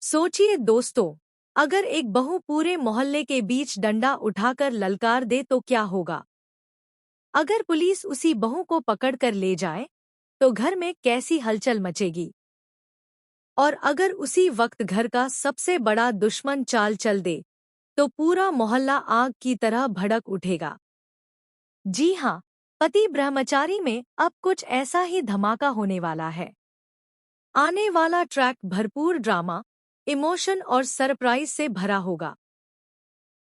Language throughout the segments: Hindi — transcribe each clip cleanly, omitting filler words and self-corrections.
सोचिए दोस्तों, अगर एक बहू पूरे मोहल्ले के बीच डंडा उठाकर ललकार दे तो क्या होगा? अगर पुलिस उसी बहू को पकड़कर ले जाए तो घर में कैसी हलचल मचेगी? और अगर उसी वक्त घर का सबसे बड़ा दुश्मन चाल चल दे तो पूरा मोहल्ला आग की तरह भड़क उठेगा। जी हाँ, पति ब्रह्मचारी में अब कुछ ऐसा ही धमाका होने वाला है। आने वाला ट्रैक भरपूर ड्रामा, इमोशन और सरप्राइज से भरा होगा।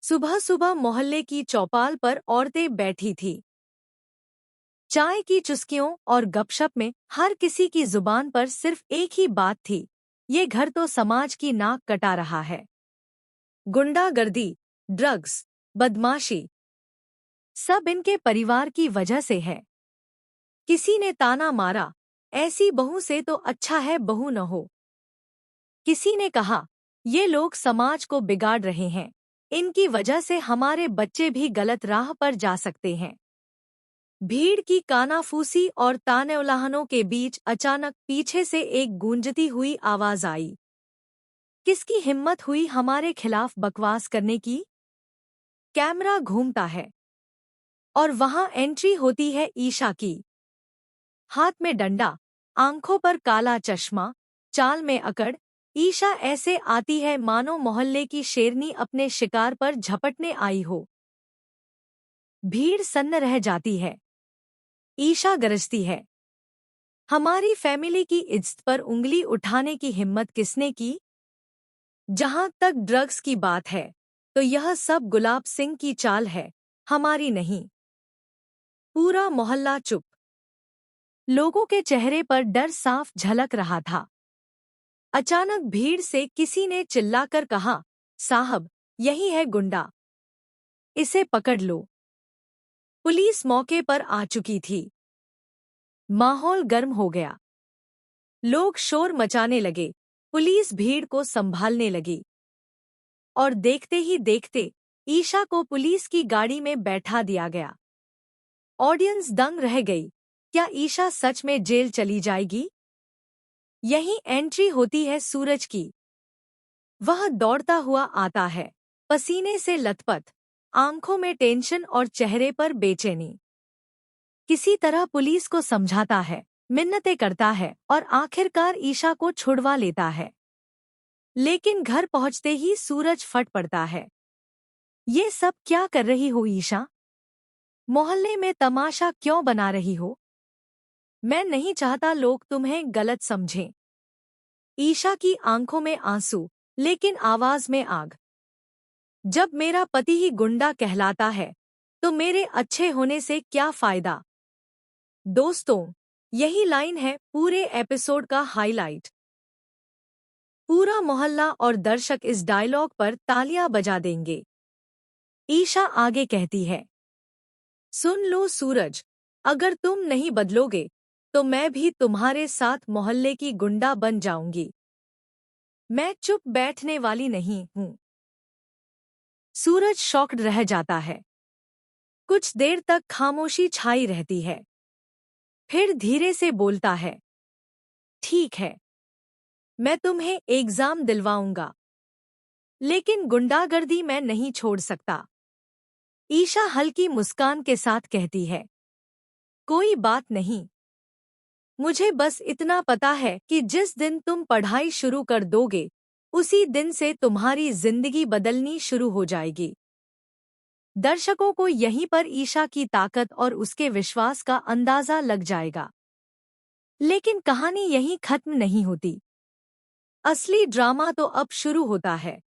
सुबह सुबह मोहल्ले की चौपाल पर औरतें बैठी थीं। चाय की चुस्कियों और गपशप में हर किसी की जुबान पर सिर्फ एक ही बात थी, ये घर तो समाज की नाक कटा रहा है। गुंडागर्दी, ड्रग्स, बदमाशी, सब इनके परिवार की वजह से है। किसी ने ताना मारा, ऐसी बहू से तो अच्छा है बहू न हो। किसी ने कहा, ये लोग समाज को बिगाड़ रहे हैं, इनकी वजह से हमारे बच्चे भी गलत राह पर जा सकते हैं। भीड़ की कानाफूसी और ताने-उल्लाहनों के बीच अचानक पीछे से एक गूंजती हुई आवाज आई। किसकी हिम्मत हुई हमारे खिलाफ बकवास करने की? कैमरा घूमता है और वहां एंट्री होती है ईशा की। हाथ में डंडा, आंखों पर काला चश्मा, चाल में अकड़। ईशा ऐसे आती है मानो मोहल्ले की शेरनी अपने शिकार पर झपटने आई हो। भीड़ सन्न रह जाती है। ईशा गरजती है, हमारी फैमिली की इज्जत पर उंगली उठाने की हिम्मत किसने की? जहां तक ड्रग्स की बात है तो यह सब गुलाब सिंह की चाल है, हमारी नहीं। पूरा मोहल्ला चुप। लोगों के चेहरे पर डर साफ झलक रहा था। अचानक भीड़ से किसी ने चिल्लाकर कहा, साहब, यही है गुंडा, इसे पकड़ लो। पुलिस मौके पर आ चुकी थी। माहौल गर्म हो गया। लोग शोर मचाने लगे, पुलिस भीड़ को संभालने लगी। और देखते ही देखते ईशा को पुलिस की गाड़ी में बैठा दिया गया। ऑडियंस दंग रह गई। क्या ईशा सच में जेल चली जाएगी? यही एंट्री होती है सूरज की। वह दौड़ता हुआ आता है, पसीने से लथपथ, आंखों में टेंशन और चेहरे पर बेचैनी। किसी तरह पुलिस को समझाता है, मिन्नतें करता है और आखिरकार ईशा को छुड़वा लेता है। लेकिन घर पहुंचते ही सूरज फट पड़ता है। ये सब क्या कर रही हो ईशा? मोहल्ले में तमाशा क्यों बना रही हो? मैं नहीं चाहता लोग तुम्हें गलत समझें। ईशा की आंखों में आंसू, लेकिन आवाज में आग। जब मेरा पति ही गुंडा कहलाता है तो मेरे अच्छे होने से क्या फायदा? दोस्तों, यही लाइन है पूरे एपिसोड का हाईलाइट। पूरा मोहल्ला और दर्शक इस डायलॉग पर तालियां बजा देंगे। ईशा आगे कहती है, सुन लो सूरज, अगर तुम नहीं बदलोगे तो मैं भी तुम्हारे साथ मोहल्ले की गुंडा बन जाऊंगी। मैं चुप बैठने वाली नहीं हूं। सूरज शॉक्ड रह जाता है। कुछ देर तक खामोशी छाई रहती है। फिर धीरे से बोलता है, ठीक है, मैं तुम्हें एग्जाम दिलवाऊंगा, लेकिन गुंडागर्दी मैं नहीं छोड़ सकता। ईशा हल्की मुस्कान के साथ कहती है, कोई बात नहीं, मुझे बस इतना पता है कि जिस दिन तुम पढ़ाई शुरू कर दोगे उसी दिन से तुम्हारी जिंदगी बदलनी शुरू हो जाएगी। दर्शकों को यहीं पर ईशा की ताकत और उसके विश्वास का अंदाजा लग जाएगा। लेकिन कहानी यहीं खत्म नहीं होती। असली ड्रामा तो अब शुरू होता है।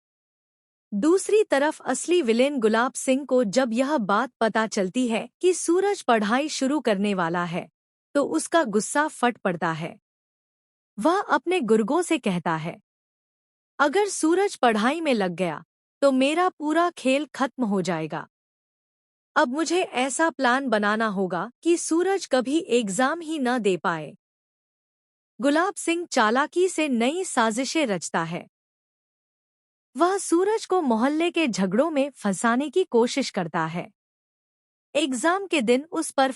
दूसरी तरफ असली विलेन गुलाब सिंह को जब यह बात पता चलती है कि सूरज पढ़ाई शुरू करने वाला है तो उसका गुस्सा फट पड़ता है। वह अपने गुर्गों से कहता है, अगर सूरज पढ़ाई में लग गया तो मेरा पूरा खेल खत्म हो जाएगा। अब मुझे ऐसा प्लान बनाना होगा कि सूरज कभी एग्जाम ही न दे पाए। गुलाब सिंह चालाकी से नई साजिशें रचता है। वह सूरज को मोहल्ले के झगड़ों में फंसाने की कोशिश करता है। एग्जाम के दिन उस पर